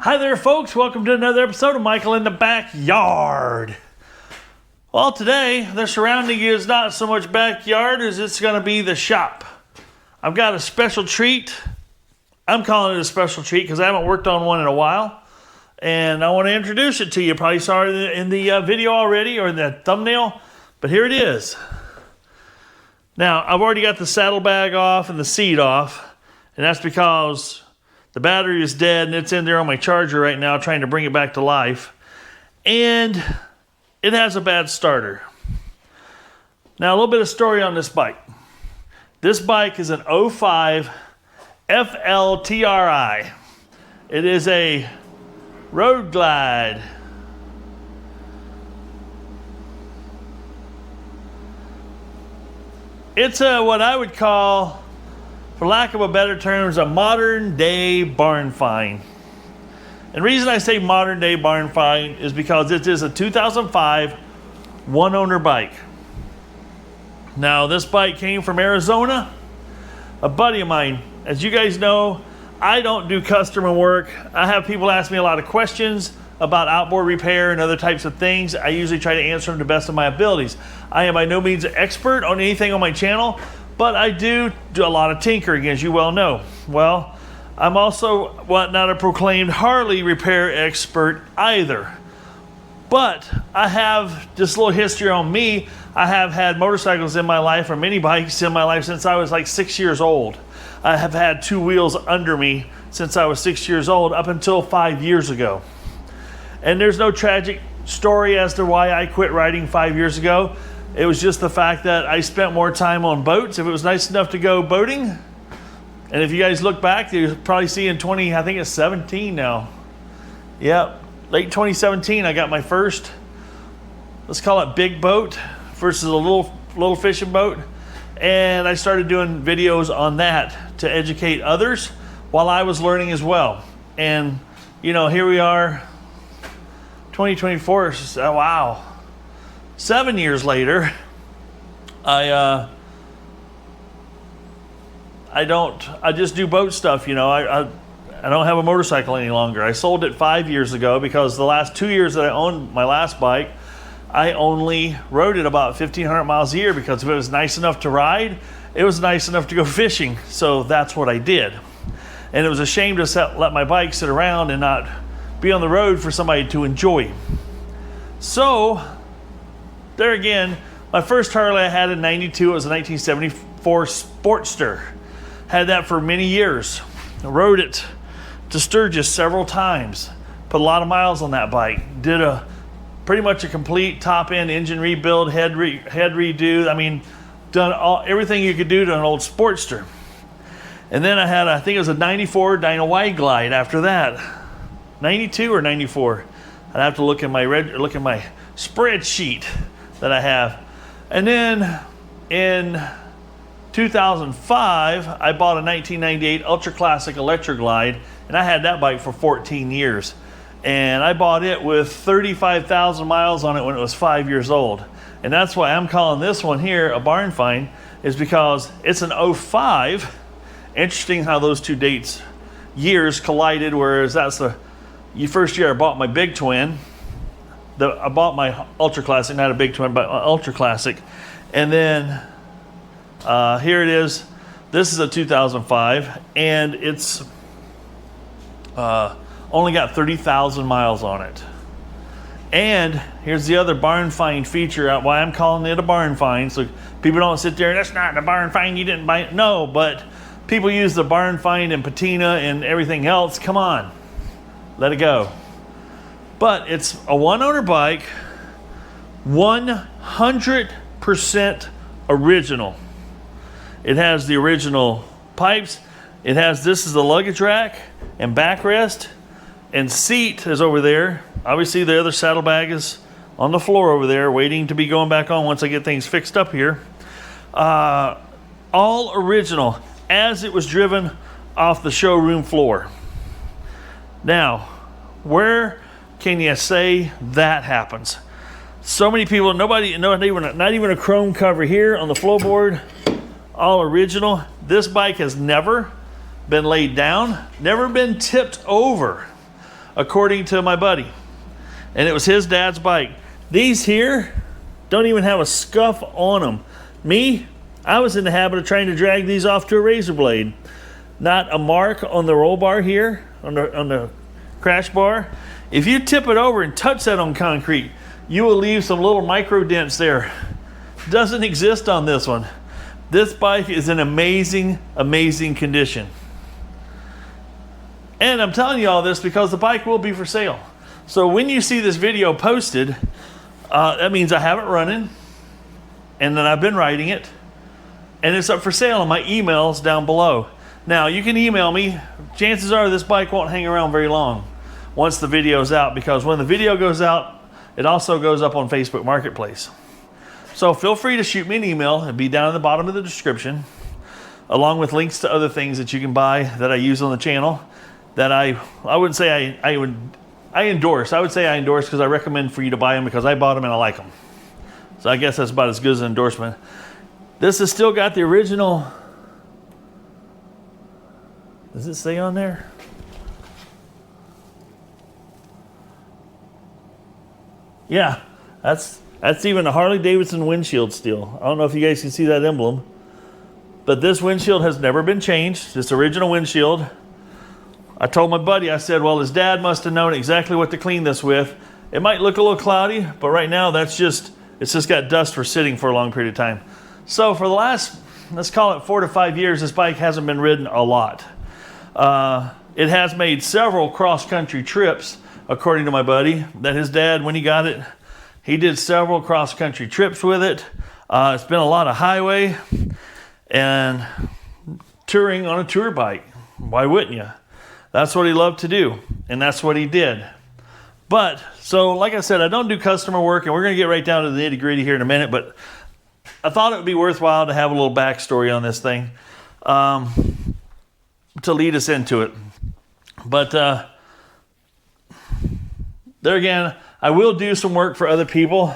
Hi there, folks. Welcome to another episode of Michael in the Backyard. Well, today, the surrounding is not so much backyard as it's going to be the shop. I've got a special treat. I'm calling it a special treat because I haven't worked on one in a while. And I want to introduce it to you. Probably saw it in the video already or in the thumbnail. But here it is. Now, I've already got the saddlebag off and the seat off. And that's because the battery is dead and it's in there on my charger right now trying to bring it back to life. And it has a bad starter. Now, a little bit of story on this bike. This bike is an 05 FLTRI. It is a Road Glide. It's what I would call, for lack of a better term, is a modern day barn find. And the reason I say modern day barn find is because it is a 2005 one owner bike. Now this bike came from Arizona. A buddy of mine, as you guys know, I don't do customer work. I have people ask me a lot of questions about outboard repair and other types of things. I usually try to answer them to the best of my abilities. I am by no means an expert on anything on my channel, but I do a lot of tinkering, as you well know. Well, I'm also not a proclaimed Harley repair expert either. But I have this little history on me. I have had motorcycles in my life, or mini bikes in my life, since I was like 6 years old. I have had two wheels under me since I was 6 years old up until 5 years ago. And there's no tragic story as to why I quit riding 5 years ago. It was just the fact that I spent more time on boats. If it was nice enough to go boating, and if you guys look back, you'll probably see in I think it's 17 now. Yep, late 2017, I got my first, let's call it big boat versus a little fishing boat. And I started doing videos on that to educate others while I was learning as well. And, you know, here we are, 2024, wow. 7 years later, I just do boat stuff, you know. I don't have a motorcycle any longer. I sold it 5 years ago because the last 2 years that I owned my last bike, I only rode it about 1,500 miles a year because if it was nice enough to ride, it was nice enough to go fishing. So that's what I did. And it was a shame to let my bike sit around and not be on the road for somebody to enjoy. So there again, my first Harley I had in 92, it was a 1974 Sportster. Had that for many years. I rode it to Sturgis several times. Put a lot of miles on that bike. Did pretty much a complete top-end engine rebuild, head redo. I mean, done everything you could do to an old Sportster. And then I had, I think it was a 94 Dyna Wide Glide after that. 92 or 94. I'd have to look in my spreadsheet that I have. And then in 2005, I bought a 1998 Ultra Classic Electra Glide, and I had that bike for 14 years. And I bought it with 35,000 miles on it when it was 5 years old. And that's why I'm calling this one here a barn find, is because it's an 05. Interesting how those two years collided, whereas that's the first year I bought my big twin. I bought my Ultra Classic, not a big twin, but Ultra Classic. And then here it is. This is a 2005, and it's only got 30,000 miles on it. And here's the other barn find feature, why I'm calling it a barn find. So people don't sit there, that's not a barn find, you didn't buy it. No, but people use the barn find and patina and everything else. Come on, let it go. But it's a one-owner bike, 100% original. It has the original pipes. It has, this is the luggage rack and backrest, and seat is over there. Obviously the other saddlebag is on the floor over there waiting to be going back on once I get things fixed up here. All original as it was driven off the showroom floor. Now, where can you say that happens? So many people, not even a chrome cover here on the floorboard, all original. This bike has never been laid down, never been tipped over. according to my buddy. And it was his dad's bike. These here don't even have a scuff on them. Me, I was in the habit of trying to drag these off to a razor blade. Not a mark on the roll bar here, on the crash bar. If you tip it over and touch that on concrete, you will leave some little micro dents there. Doesn't exist on this one. This bike is in amazing, amazing condition. And I'm telling you all this because the bike will be for sale. So when you see this video posted, that means I have it running, and then I've been riding it, and it's up for sale, and my email's down below. Now, you can email me. Chances are this bike won't hang around very long once the video's out, because when the video goes out, it also goes up on Facebook Marketplace. So feel free to shoot me an email. It'll be down at the bottom of the description, along with links to other things that you can buy that I use on the channel that I wouldn't say I endorse. I would say I endorse because I recommend for you to buy them because I bought them and I like them. So I guess that's about as good as an endorsement. This has still got the original. Does it say on there? Yeah, that's even a Harley Davidson windshield still. I don't know if you guys can see that emblem, but this windshield has never been changed. This original windshield. I told my buddy, I said, well, his dad must have known exactly what to clean this with. It might look a little cloudy, but right now it's just got dust for sitting for a long period of time. So for the last, let's call it 4 to 5 years, this bike hasn't been ridden a lot. It has made several cross-country trips, according to my buddy, that his dad, when he got it, he did several cross-country trips with it. It's been a lot of highway and touring on a tour bike. Why wouldn't you? That's what he loved to do, and that's what he did. But, so like I said, I don't do customer work, and we're going to get right down to the nitty-gritty here in a minute, but I thought it would be worthwhile to have a little backstory on this thing to lead us into it. But there again, I will do some work for other people,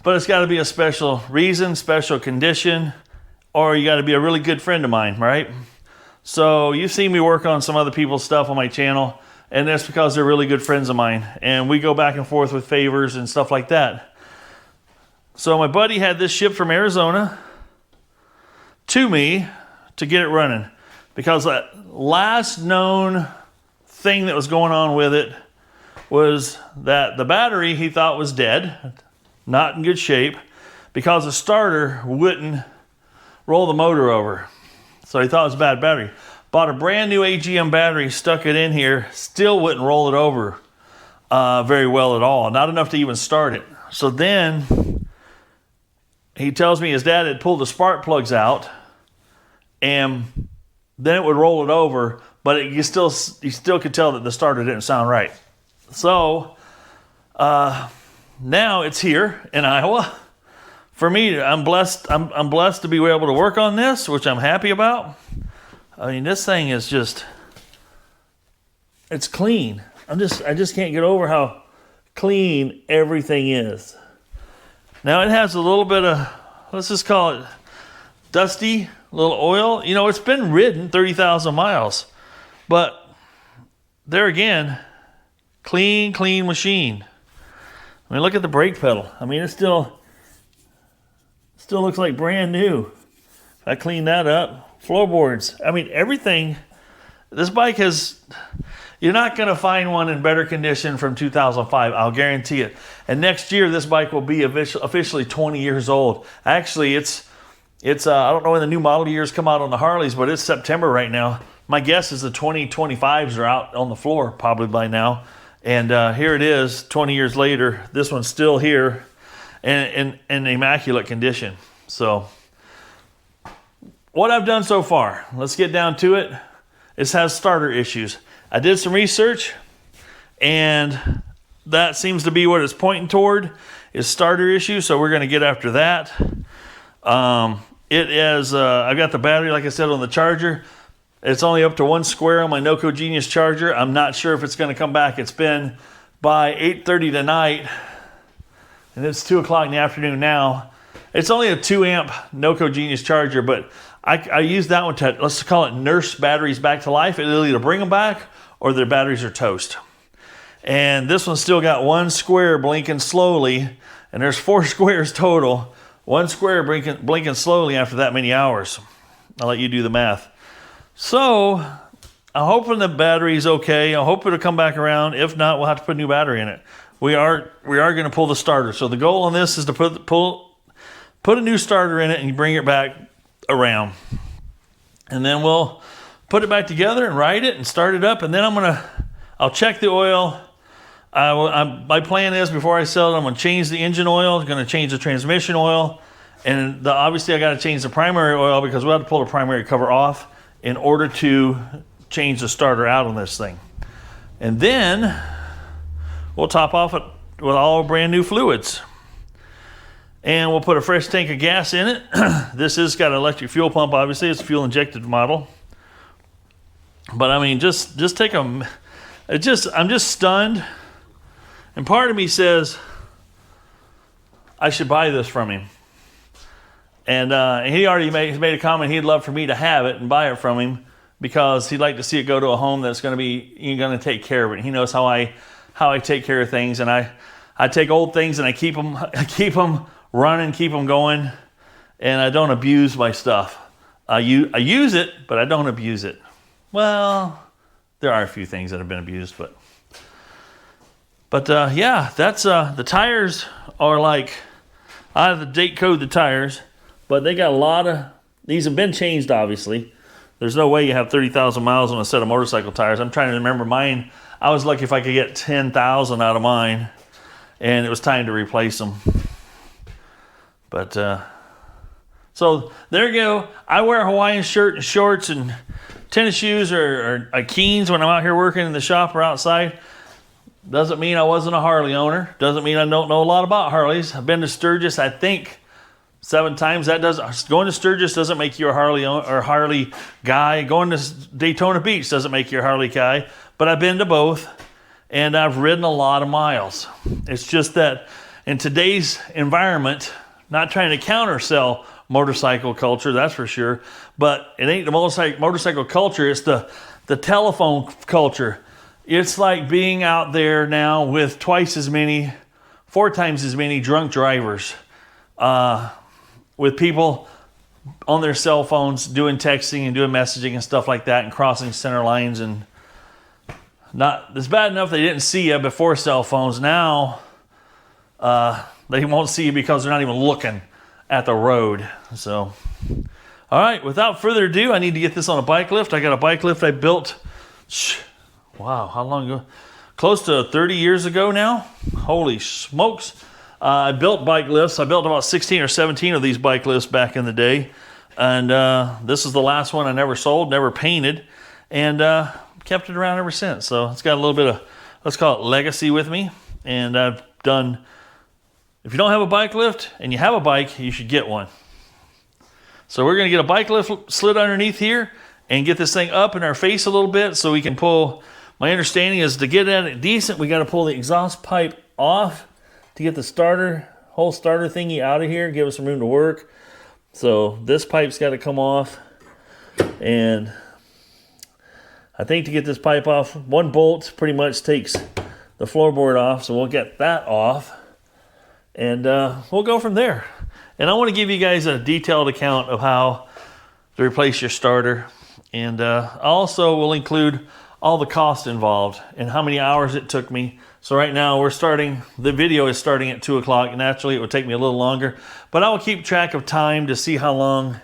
but it's got to be a special reason, special condition, or you got to be a really good friend of mine, right? So you've seen me work on some other people's stuff on my channel, and that's because they're really good friends of mine, and we go back and forth with favors and stuff like that. So my buddy had this shipped from Arizona to me to get it running, because that last known thing that was going on with it was that the battery he thought was dead, not in good shape, because the starter wouldn't roll the motor over. So he thought it was a bad battery. Bought a brand new AGM battery, stuck it in here, still wouldn't roll it over very well at all. Not enough to even start it. So then he tells me his dad had pulled the spark plugs out, and then it would roll it over, but you still could tell that the starter didn't sound right. So now it's here in Iowa. For me, I'm blessed. I'm blessed to be able to work on this, which I'm happy about. I mean, this thing is it's clean. I just can't get over how clean everything is. Now it has a little bit of, let's just call it dusty, little oil. You know, it's been ridden 30,000 miles, but there again, clean machine. I mean, look at the brake pedal. I mean, it still looks like brand new. If I clean that up, floorboards. I mean, everything. This bike has, you're not going to find one in better condition from 2005. I'll guarantee it. And next year, this bike will be officially 20 years old. Actually, it's I don't know when the new model years come out on the Harleys, but it's September right now. My guess is the 2025s are out on the floor probably by now. And here it is, 20 years later. This one's still here and in immaculate condition. So what I've done so far, let's get down to it. It has starter issues. I did some research, and that seems to be what it's pointing toward, is starter issues. So we're going to get after that. It is, I've got the battery, like I said, on the charger. It's only up to 1 square on my Noco Genius charger. I'm not sure if it's going to come back. It's been by 8:30 tonight, and it's 2 o'clock in the afternoon now. It's only a 2 amp Noco Genius charger, but I use that one to, let's call it, nurse batteries back to life. It'll either bring them back or their batteries are toast. And this one's still got one square blinking slowly, and there's 4 squares total. One square blinking slowly after that many hours. I'll let you do the math. So I'm hoping the battery's okay. I hope it'll come back around. If not, we'll have to put a new battery in it. We are going to pull the starter. So the goal on this is to put a new starter in it and bring it back around. And then we'll put it back together and ride it and start it up. And then I'll check the oil. My plan is, before I sell it, I'm going to change the engine oil. I'm going to change the transmission oil. And obviously I got to change the primary oil, because we'll have to pull the primary cover off in order to change the starter out on this thing. And then we'll top off it with all brand new fluids. And we'll put a fresh tank of gas in it. This has got an electric fuel pump, obviously. It's a fuel injected model. But I mean, just take I'm just stunned. And part of me says I should buy this from him. And he already made a comment he'd love for me to have it and buy it from him, because he'd like to see it go to a home that's going to take care of it. He knows how I take care of things, and I take old things and I keep them running, keep them going, and I don't abuse my stuff. I use it, but I don't abuse it. Well, there are a few things that have been abused, but yeah, that's the tires are like, I have the date code the tires, but they got a lot of, these have been changed, obviously. There's no way you have 30,000 miles on a set of motorcycle tires. I'm trying to remember mine. I was lucky if I could get 10,000 out of mine, and it was time to replace them. But so there you go. I wear a Hawaiian shirt and shorts and tennis shoes or Keens when I'm out here working in the shop or outside. Doesn't mean I wasn't a Harley owner. Doesn't mean I don't know a lot about Harleys. I've been to Sturgis, I think, 7 times. Going to Sturgis doesn't make you a Harley or Harley guy. Going to Daytona Beach doesn't make you a Harley guy. But I've been to both, and I've ridden a lot of miles. It's just that in today's environment, not trying to countersell motorcycle culture, that's for sure, but it ain't the motorcycle culture, it's the telephone culture. It's like being out there now with 4 times as many drunk drivers, with people on their cell phones doing texting and doing messaging and stuff like that, and crossing center lines. And it's bad enough they didn't see you before cell phones. Now they won't see you because they're not even looking at the road. So, all right, without further ado, I need to get this on a bike lift. I got a bike lift I built, wow, how long ago? Close to 30 years ago now. Holy smokes. I built bike lifts. I built about 16 or 17 of these bike lifts back in the day. And this is the last one I never sold, never painted, and kept it around ever since. So it's got a little bit of, let's call it legacy with me. And I've done, if you don't have a bike lift and you have a bike, you should get one. So we're going to get a bike lift slid underneath here and get this thing up in our face a little bit so we can pull. My understanding is to get at it decent, we got to pull the exhaust pipe off to get the whole starter thingy out of here, give us some room to work. So this pipe's got to come off, and I think to get this pipe off, 1 bolt pretty much takes the floorboard off, so we'll get that off, and we'll go from there. And I want to give you guys a detailed account of how to replace your starter, and also will include all the costs involved and how many hours it took me. So right now the video is starting at 2 o'clock. Naturally, it would take me a little longer, but I will keep track of time to see how long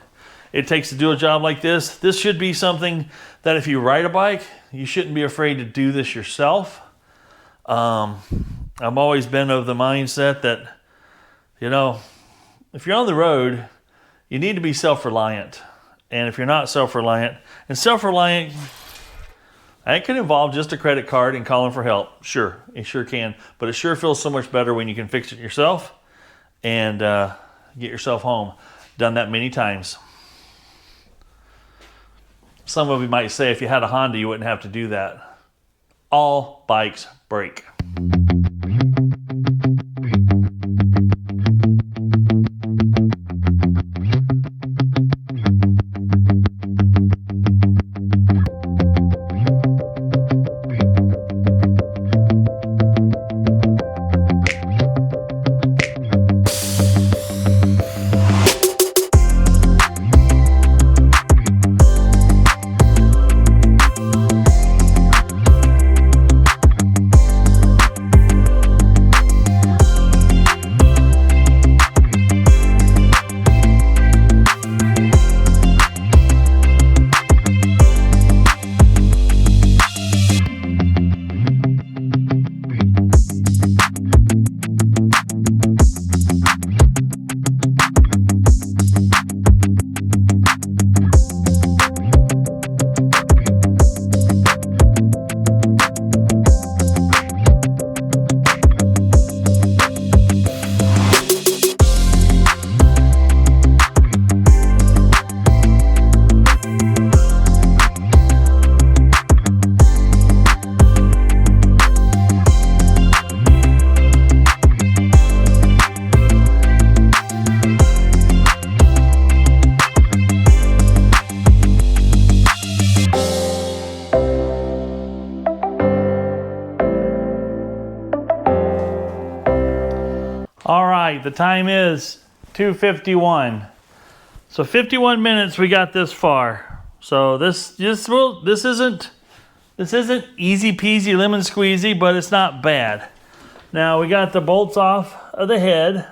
it takes to do a job like this. This should be something that if you ride a bike, you shouldn't be afraid to do this yourself. I've always been of the mindset that, if you're on the road, you need to be self-reliant. And if you're not self-reliant, it could involve just a credit card and calling for help. Sure, it sure can. But it sure feels so much better when you can fix it yourself and get yourself home. Done that many times. Some of you might say if you had a Honda, you wouldn't have to do that. All bikes break. right, the time is 2:51. So 51 minutes we got this far. So this isn't easy peasy lemon squeezy, but it's not bad. Now we got the bolts off of the head.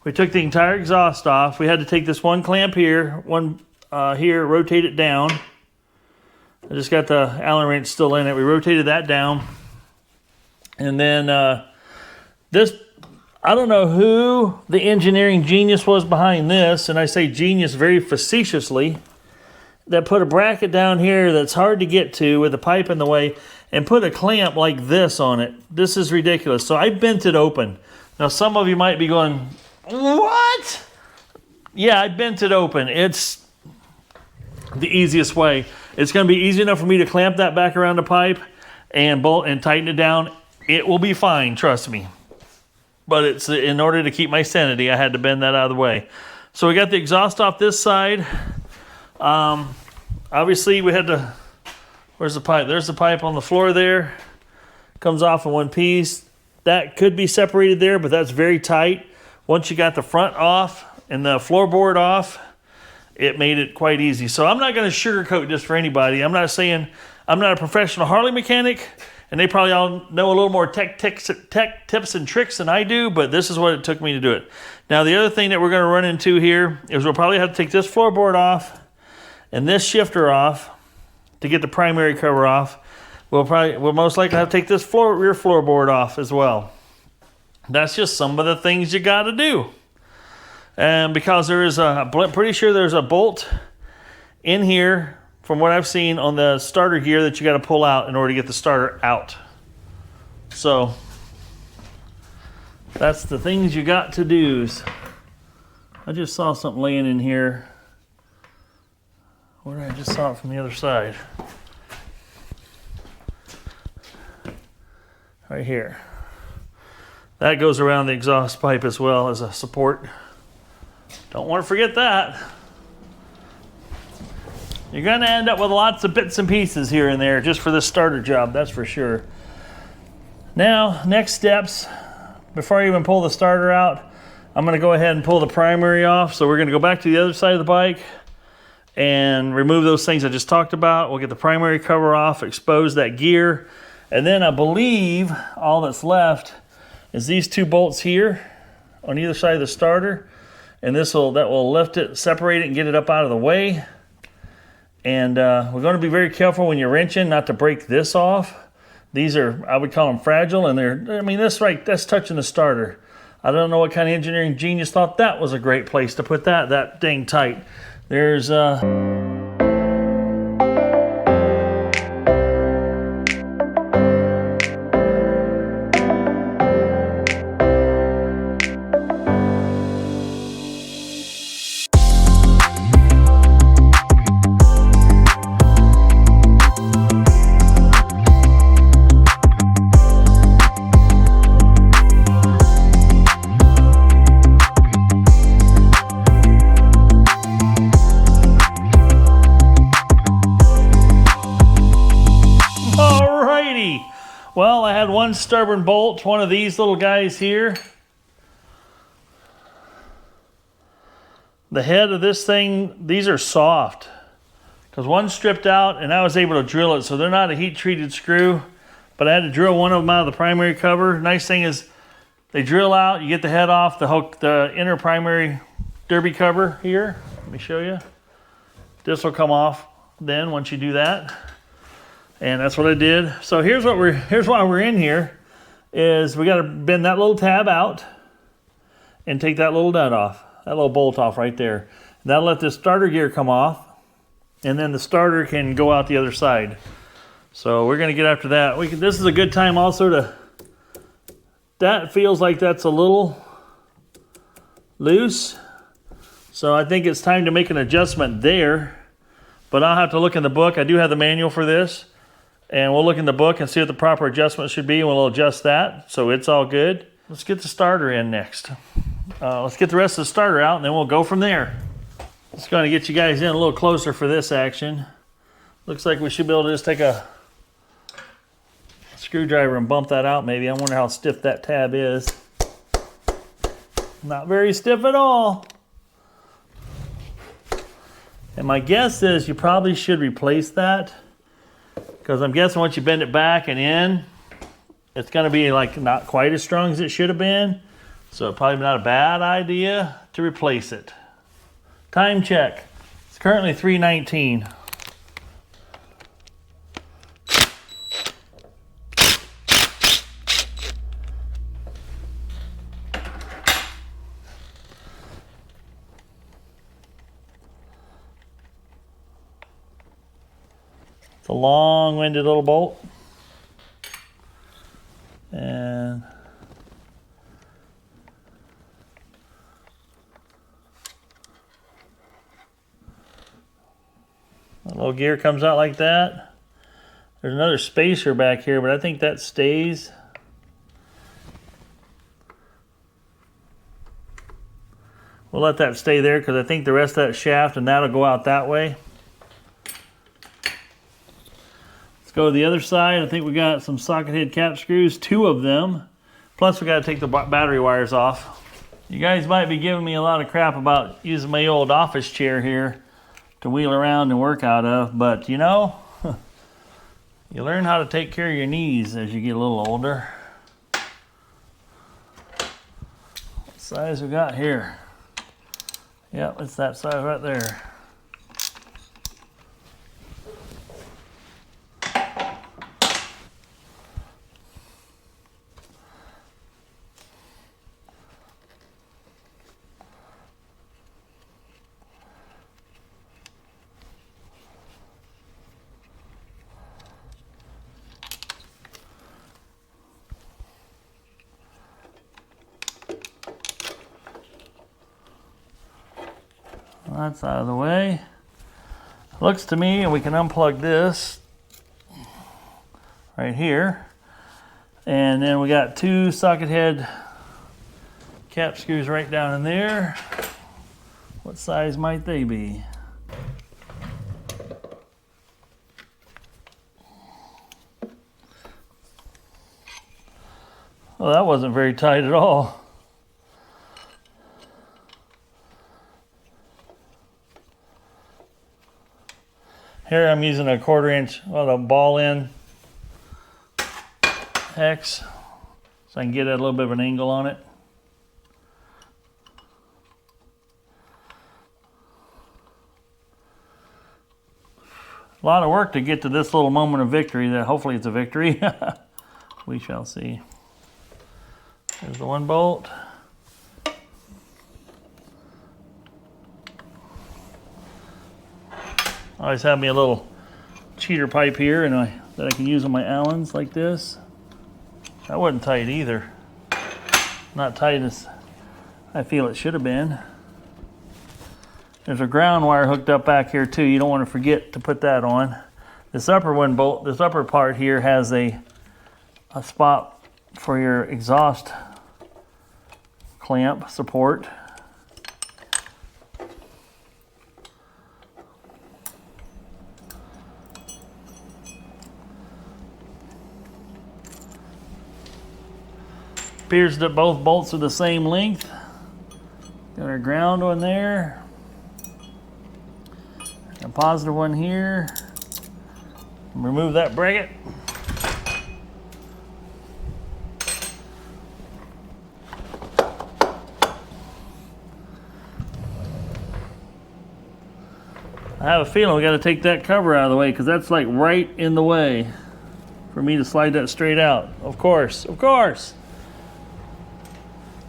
We took the entire exhaust off. We had to take this one clamp here, one here, rotate it down. I just got the Allen wrench still in it. We rotated that down. And then this, I don't know who the engineering genius was behind this, and I say genius very facetiously, that put a bracket down here that's hard to get to with a pipe in the way and put a clamp like this on it. This is ridiculous. So I bent it open. Now some of you might be going, what? Yeah, I bent it open. It's the easiest way. It's going to be easy enough for me to clamp that back around the pipe and bolt and tighten it down. It will be fine, trust me. But it's in order to keep my sanity, I had to bend that out of the way. So we got the exhaust off this side. Obviously we had to, where's the pipe? There's the pipe on the floor there. Comes off in one piece. That could be separated there, but that's very tight. Once you got the front off and the floorboard off, it made it quite easy. So I'm not going to sugarcoat this for anybody. I'm not saying, I'm not a professional Harley mechanic, and they probably all know a little more tech tips and tricks than I do, but this is what it took me to do it. Now the other thing that we're going to run into here is we'll probably have to take this floorboard off and this shifter off to get the primary cover off. We'll most likely have to take this rear floorboard off as well. That's just some of the things you got to do. And because there is I'm pretty sure there's a bolt in here from what I've seen on the starter gear that you got to pull out in order to get the starter out. So that's the things you got to do. I just saw something laying in here. Where did I just saw it from the other side? Right here. That goes around the exhaust pipe as well as a support. Don't want to forget that. You're going to end up with lots of bits and pieces here and there just for this starter job, that's for sure. Now, next steps, before I even pull the starter out, I'm going to go ahead and pull the primary off. So we're going to go back to the other side of the bike and remove those things I just talked about. We'll get the primary cover off, expose that gear, and then I believe all that's left is these two bolts here on either side of the starter, and that will lift it, separate it, and get it up out of the way. And we're going to be very careful when you're wrenching not to break this off. These are, I would call them fragile, and that's touching the starter. I don't know what kind of engineering genius thought that was a great place to put that dang tight. There's well, I had one stubborn bolt, one of these little guys here. The head of this thing, these are soft because one's stripped out and I was able to drill it. So they're not a heat treated screw, but I had to drill one of them out of the primary cover. Nice thing is they drill out, you get the head off the inner primary derby cover here. Let me show you. This will come off then once you do that. And that's what I did. So here's why we're in here is we got to bend that little tab out and take that little nut off, that little bolt off right there. That'll let this starter gear come off, and then the starter can go out the other side. So we're going to get after that. This is a good time also that feels like that's a little loose. So I think it's time to make an adjustment there, but I'll have to look in the book. I do have the manual for this. And we'll look in the book and see what the proper adjustment should be, and we'll adjust that, so it's all good. Let's get the starter in next. Let's get the rest of the starter out, and then we'll go from there. Just going to get you guys in a little closer for this action. Looks like we should be able to just take a screwdriver and bump that out maybe. I wonder how stiff that tab is. Not very stiff at all. And my guess is you probably should replace that, because I'm guessing once you bend it back and in, it's going to be like not quite as strong as it should have been. So probably not a bad idea to replace it. Time check. It's currently 3:19. It's a long-winded little bolt. And the little gear comes out like that. There's another spacer back here, but I think that stays. We'll let that stay there because I think the rest of that shaft and that'll go out that way. Let's go to the other side. I think we got some socket head cap screws, 2 of them. Plus we got to take the battery wires off. You guys might be giving me a lot of crap about using my old office chair here to wheel around and work out of, but you know, you learn how to take care of your knees as you get a little older. What size we got here? Yep, it's that size right there. That's out of the way. Looks to me, and we can unplug this right here. And then we got 2 socket head cap screws right down in there. What size might they be? Well, that wasn't very tight at all. Here I'm using a 1/4 inch, well, a ball end hex, so I can get a little bit of an angle on it. A lot of work to get to this little moment of victory that hopefully it's a victory. We shall see. There's the 1 bolt. I always have me a little cheater pipe here and that I can use on my Allens like this. That wasn't tight either. Not tight as I feel it should have been. There's a ground wire hooked up back here too. You don't want to forget to put that on. This upper this upper part here has a spot for your exhaust clamp support. Appears that both bolts are the same length. Got our ground one there. A positive one here. Remove that bracket. I have a feeling we got to take that cover out of the way because that's like right in the way for me to slide that straight out. Of course, of course.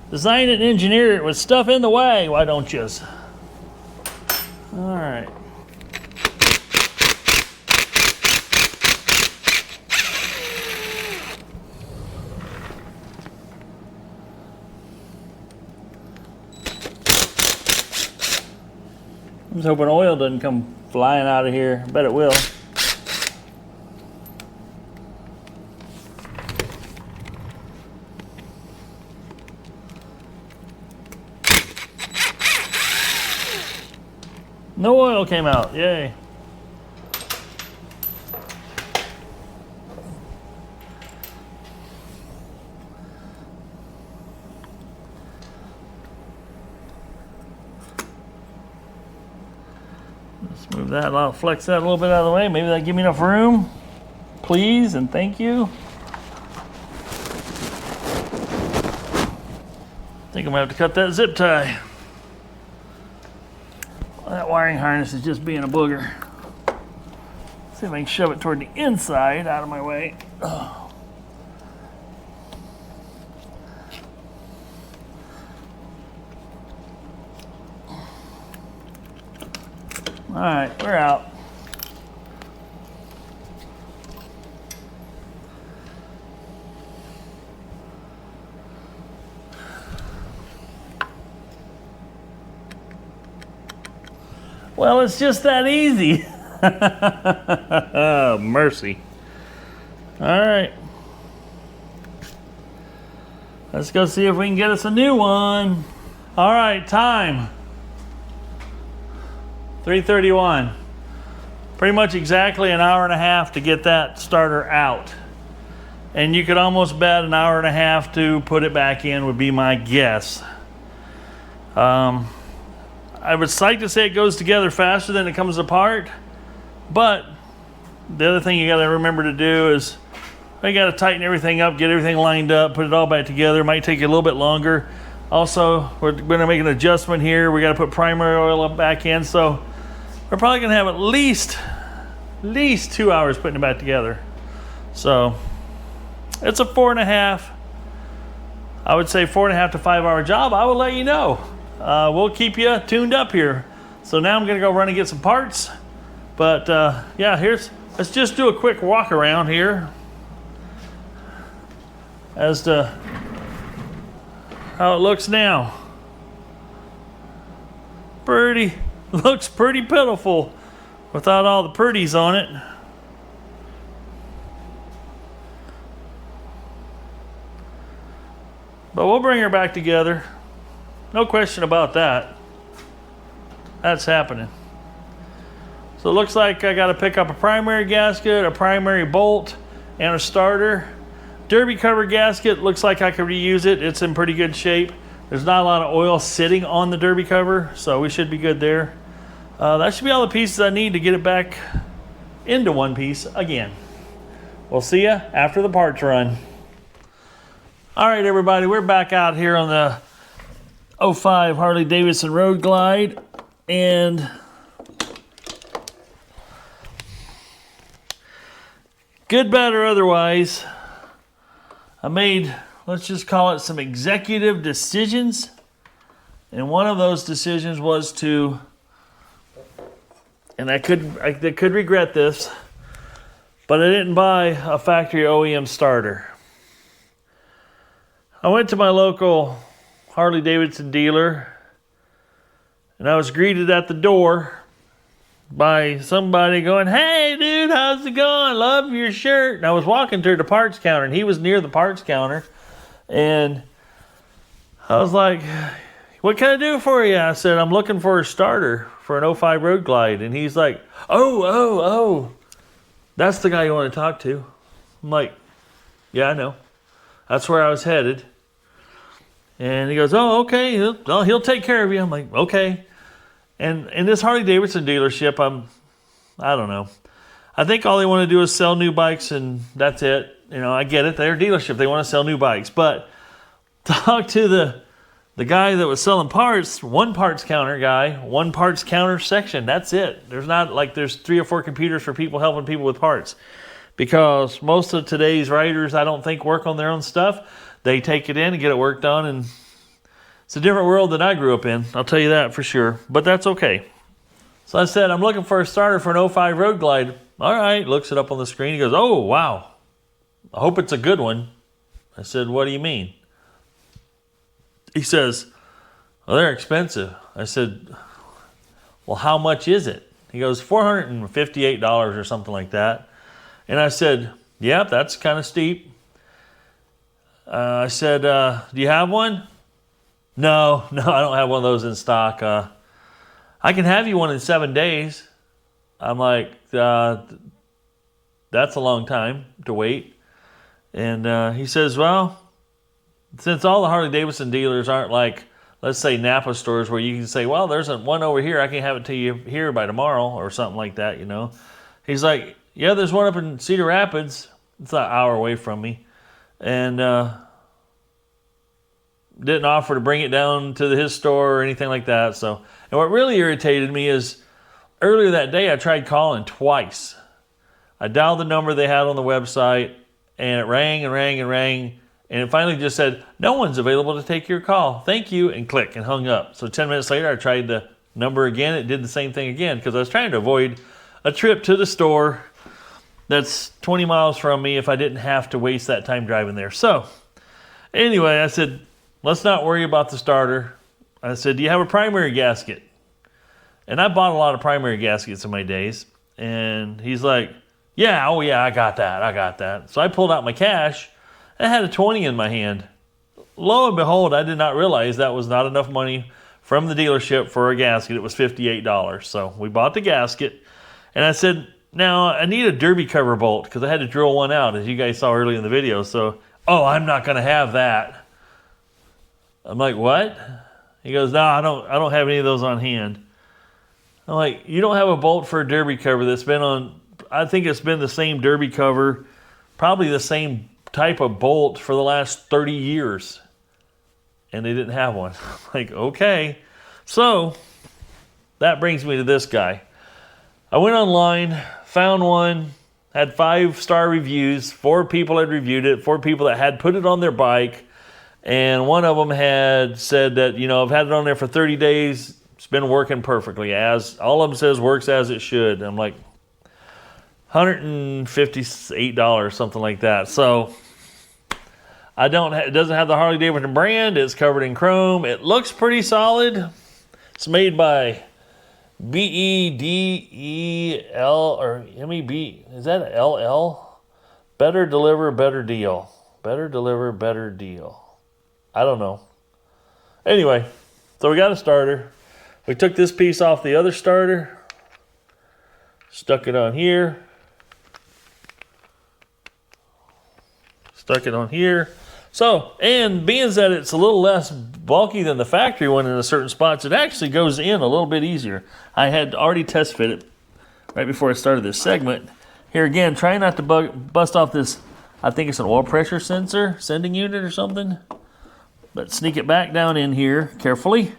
Design it and engineer it with stuff in the way, why don't you? All right. I'm just hoping oil doesn't come flying out of here. I bet it will. No oil came out, yay. Let's move that. I'll flex that a little bit out of the way. Maybe that'll give me enough room. Please and thank you. I think I'm gonna have to cut that zip tie. That wiring harness is just being a booger. See if I can shove it toward the inside, out of my way. Oh. All right, we're out. Well, it's just that easy. Oh, mercy. All right. Let's go see if we can get us a new one. All right, time. 3:31. Pretty much exactly an hour and a half to get that starter out. And you could almost bet an hour and a half to put it back in would be my guess. I would like to say it goes together faster than it comes apart, but the other thing you got to remember to do is you got to tighten everything up, get everything lined up, put it all back together. It might take you a little bit longer. Also, we're going to make an adjustment here. We got to put primary oil up back in, so we're probably going to have at least 2 hours putting it back together. So it's a 4.5. I would say 4.5 to 5 hour job. I will let you know. We'll keep you tuned up here. So now I'm going to go run and get some parts. But yeah, let's just do a quick walk around here as to how it looks now. Looks pretty pitiful without all the pretties on it. But we'll bring her back together. No question about that. That's happening. So it looks like I got to pick up a primary gasket, a primary bolt, and a starter. Derby cover gasket, looks like I could reuse it. It's in pretty good shape. There's not a lot of oil sitting on the derby cover, so we should be good there. That should be all the pieces I need to get it back into one piece again. We'll see you after the parts run. All right, everybody, we're back out here on the 05 Harley Davidson Road Glide, and good, bad, or otherwise, I made, let's just call it, some executive decisions, and one of those decisions was to, and I could regret this, but I didn't buy a factory OEM starter. I went to my local Harley Davidson dealer, and I was greeted at the door by somebody going, "Hey dude, how's it going? Love your shirt." And I was walking to the parts counter, and he was near the parts counter, and I was like, "What can I do for you?" I said, "I'm looking for a starter for an 05 Road Glide." And he's like, oh, that's the guy you want to talk to." I'm like, "Yeah, I know. That's where I was headed." And he goes, "Oh, okay, he'll take care of you." I'm like, "Okay." And in this Harley Davidson dealership, I don't know. I think all they want to do is sell new bikes, and that's it. You know, I get it. They're a dealership. They want to sell new bikes. But talk to the guy that was selling parts, one parts counter guy, one parts counter section. That's it. There's not like there's 3 or 4 computers for people helping people with parts. Because most of today's writers, I don't think, work on their own stuff. They take it in and get it worked on, and it's a different world than I grew up in. I'll tell you that for sure, but that's okay. So I said, "I'm looking for a starter for an 05 Road Glide." "All right," looks it up on the screen. He goes, "Oh, wow. I hope it's a good one." I said, "What do you mean?" He says, "Well, they're expensive." I said, "Well, how much is it?" He goes, $458 or something like that. And I said, "Yeah, that's kind of steep." I said, "Do you have one?" No, I don't have one of those in stock. I can have you one in 7 days. I'm like, that's a long time to wait. And he says, "Well, since all the Harley Davidson dealers aren't like let's say Napa stores where you can say, well, there's one over here. I can have it to you here by tomorrow or something like that, you know. He's like, yeah, there's one up in Cedar Rapids. It's an hour away from me. And didn't offer to bring it down to his store or anything like that. So, and what really irritated me is earlier that day I tried calling twice. I dialed the number they had on the website, and it rang and rang and rang, and it finally just said, no one's available to take your call. Thank you, and click, and hung up. So 10 minutes later, I tried the number again. It did the same thing again because I was trying to avoid a trip to the store that's 20 miles from me if I didn't have to waste that time driving there. So anyway, I said, let's not worry about the starter. I said, do you have a primary gasket? And I bought a lot of primary gaskets in my days. And he's like, yeah, oh yeah, I got that. So I pulled out my cash. I had a 20 in my hand. Lo and behold, I did not realize that was not enough money from the dealership for a gasket. It was $58. So we bought the gasket. And I said, now I need a derby cover bolt because I had to drill one out, as you guys saw earlier in the video. So, oh, I'm not going to have that. I'm like, what? He goes, no, I don't have any of those on hand. I'm like, you don't have a bolt for a derby cover that's been on, I think it's been the same derby cover, probably the same type of bolt for the last 30 years. And they didn't have one. I'm like, okay. So that brings me to this guy. I went online, found one, had 5-star reviews. 4 people had reviewed it, 4 people that had put it on their bike. And one of them had said that, you know, I've had it on there for 30 days. It's been working perfectly. As all of them says, works as it should. I'm like, $158, something like that. So it doesn't have the Harley Davidson brand. It's covered in chrome. It looks pretty solid. It's made by BEDEL or MEB. Is that an LL? Better deliver, better deal. Better deliver, better deal. I don't know. Anyway, so we got a starter. We took this piece off the other starter, stuck it on here, stuck it on here. So, and being that it's a little less bulky than the factory one in a certain spots, it actually goes in a little bit easier. I had already test fit it right before I started this segment. Here again, try not to bust off this, I think it's an oil pressure sensor, sending unit or something. But sneak it back down in here carefully,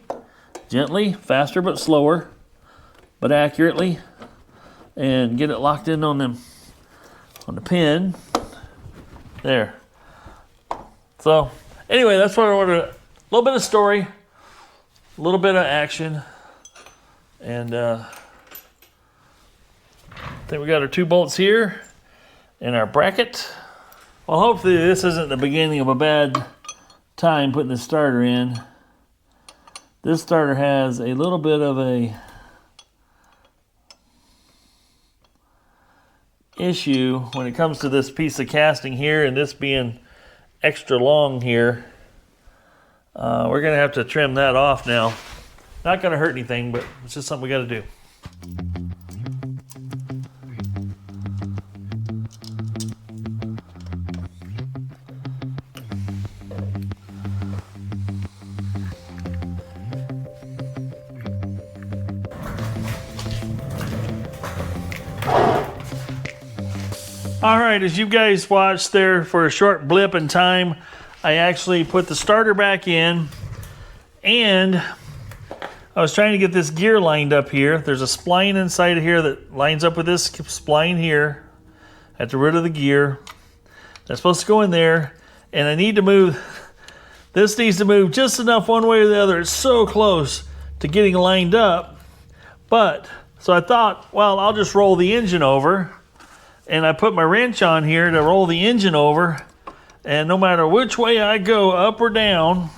gently, faster but slower, but accurately, and get it locked in on the pin. There. So anyway, that's what I wanted. A little bit of story, a little bit of action, and I think we got our 2 bolts here and our bracket. Well, hopefully this isn't the beginning of a bad time putting the starter in. This starter has a little bit of a issue when it comes to this piece of casting here, and this being extra long here. We're gonna have to trim that off now. Not gonna hurt anything, but it's just something we gotta do. All right, as you guys watched there for a short blip in time, I actually put the starter back in, and I was trying to get this gear lined up here. There's a spline inside of here that lines up with this spline here. I have to get rid of the gear. That's supposed to go in there, and I need to move, this needs to move just enough one way or the other. It's so close to getting lined up. But, so I thought, well, I'll just roll the engine over. And I put my wrench on here to roll the engine over, and no matter which way I go, up or down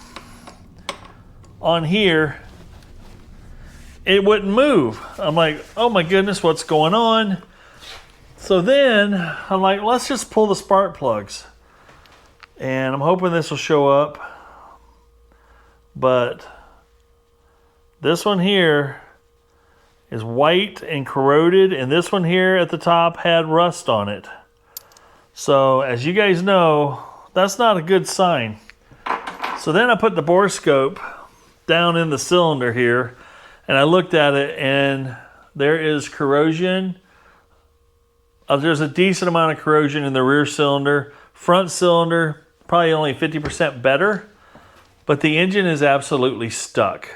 on here, it wouldn't move. I'm like, oh my goodness, what's going on? So then I'm like, let's just pull the spark plugs, and I'm hoping this will show up. But this one here is white and corroded, and this one here at the top had rust on it. So as you guys know, that's not a good sign. So then I put the bore scope down in the cylinder here, and I looked at it, and there is corrosion. There's a decent amount of corrosion in the rear cylinder. Front cylinder, probably only 50% better, but the engine is absolutely stuck.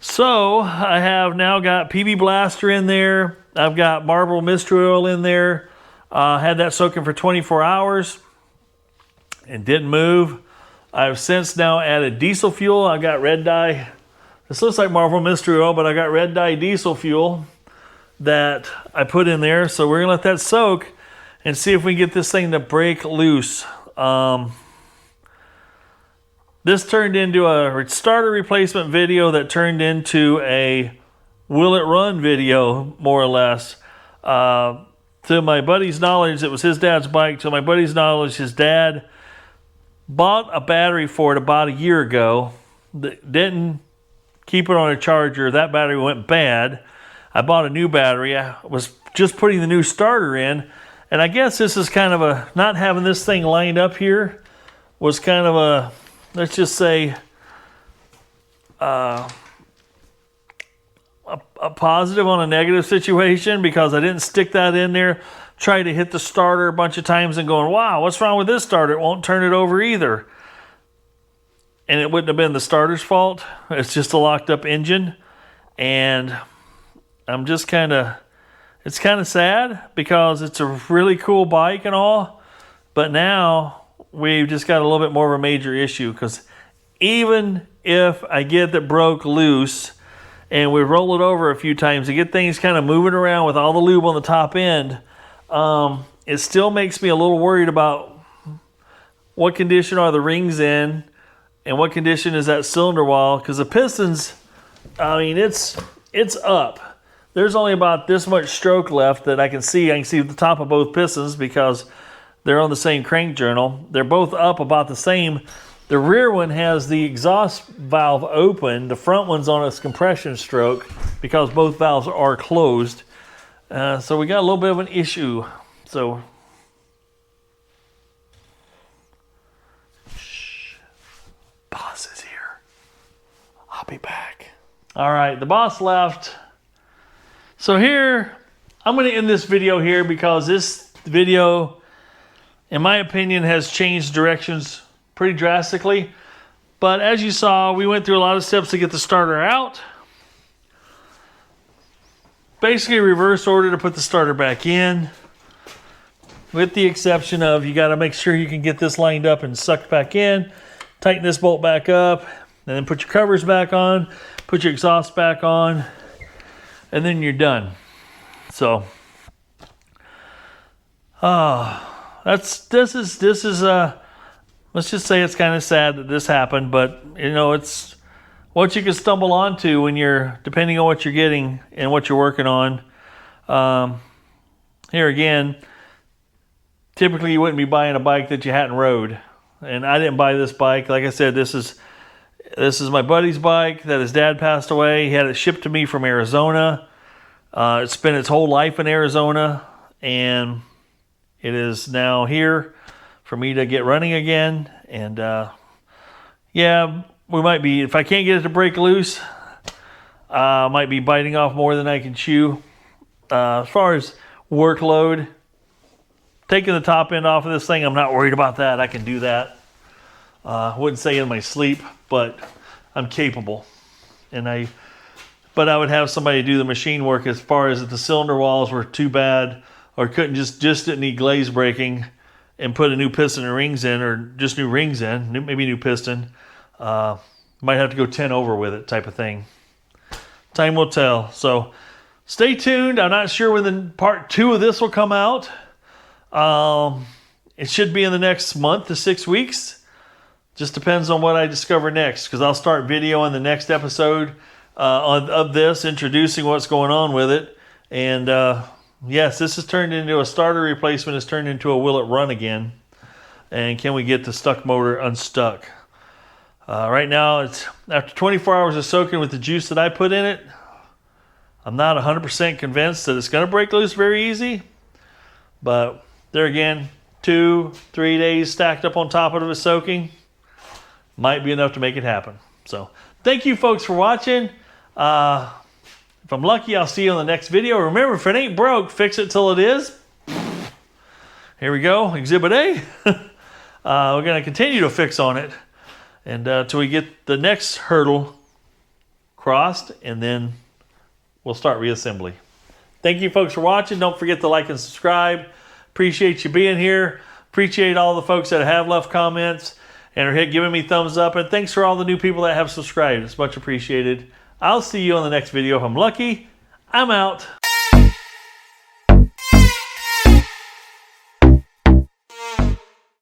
So I have now got PB Blaster in there. I've got Marble Mystery Oil in there. Had that soaking for 24 hours and didn't move. I've since now added diesel fuel. I've got red dye. This looks like Marble Mystery Oil, but I got red dye diesel fuel that I put in there. So we're gonna let that soak and see if we can get this thing to break loose. This turned into a starter replacement video that turned into a will it run video, more or less. To my buddy's knowledge, it was his dad's bike. To my buddy's knowledge, his dad bought a battery for it about a year ago. Didn't keep it on a charger. That battery went bad. I bought a new battery. I was just putting the new starter in. And I guess this is kind of a, not having this thing lined up here was kind of a, let's just say, a positive on a negative situation, because I didn't stick that in there, tried to hit the starter a bunch of times and going, wow, what's wrong with this starter? It won't turn it over either. And it wouldn't have been the starter's fault. It's just a locked up engine. And I'm just kind of, it's kind of sad because it's a really cool bike and all. But now we've just got a little bit more of a major issue, because even if I get that broke loose and we roll it over a few times to get things kind of moving around with all the lube on the top end, it still makes me a little worried about what condition are the rings in and what condition is that cylinder wall, because the pistons, I mean, it's up. There's only about this much stroke left that I can see. I can see the top of both pistons because they're on the same crank journal. They're both up about the same. The rear one has the exhaust valve open. The front one's on its compression stroke because both valves are closed. So we got a little bit of an issue. So, shh, boss is here. I'll be back. All right, the boss left. So here, I'm going to end this video here because this video, in my opinion, has changed directions pretty drastically. But as you saw, we went through a lot of steps to get the starter out. Basically reverse order to put the starter back in, with the exception of you got to make sure you can get this lined up and sucked back in, tighten this bolt back up, and then put your covers back on, put your exhaust back on, and then you're done. So this is let's just say it's kind of sad that this happened, but you know, it's what you can stumble onto when you're, depending on what you're getting and what you're working on. Here again, typically you wouldn't be buying a bike that you hadn't rode. And I didn't buy this bike. Like I said, this is my buddy's bike that his dad passed away. He had it shipped to me from Arizona. It spent its whole life in Arizona, and it is now here for me to get running again. And yeah, we might be, if I can't get it to break loose, I might be biting off more than I can chew. As far as workload, taking the top end off of this thing, I'm not worried about that. I can do that. I wouldn't say in my sleep, but I'm capable. But I would have somebody do the machine work as far as if the cylinder walls were too bad or couldn't just didn't need glaze breaking and put a new piston and rings in, or just new rings in, maybe new piston. Might have to go 10 over with it type of thing. Time will tell. So stay tuned. I'm not sure when the part 2 of this will come out. It should be in the next month to 6 weeks. Just depends on what I discover next, because I'll start video on the next episode of this, introducing what's going on with it. And yes, this has turned into a starter replacement. Has turned into a will it run again. And can we get the stuck motor unstuck? Right now, it's after 24 hours of soaking with the juice that I put in it, I'm not 100% convinced that it's going to break loose very easy. But there again, 2-3 days stacked up on top of it soaking might be enough to make it happen. So thank you folks for watching. If I'm lucky, I'll see you on the next video. Remember, if it ain't broke, fix it till it is. Here we go, Exhibit A. We're going to continue to fix on it until we get the next hurdle crossed, and then we'll start reassembly. Thank you folks for watching. Don't forget to like and subscribe. Appreciate you being here. Appreciate all the folks that have left comments and are giving me thumbs up. And thanks for all the new people that have subscribed. It's much appreciated. I'll see you on the next video. If I'm lucky, I'm out.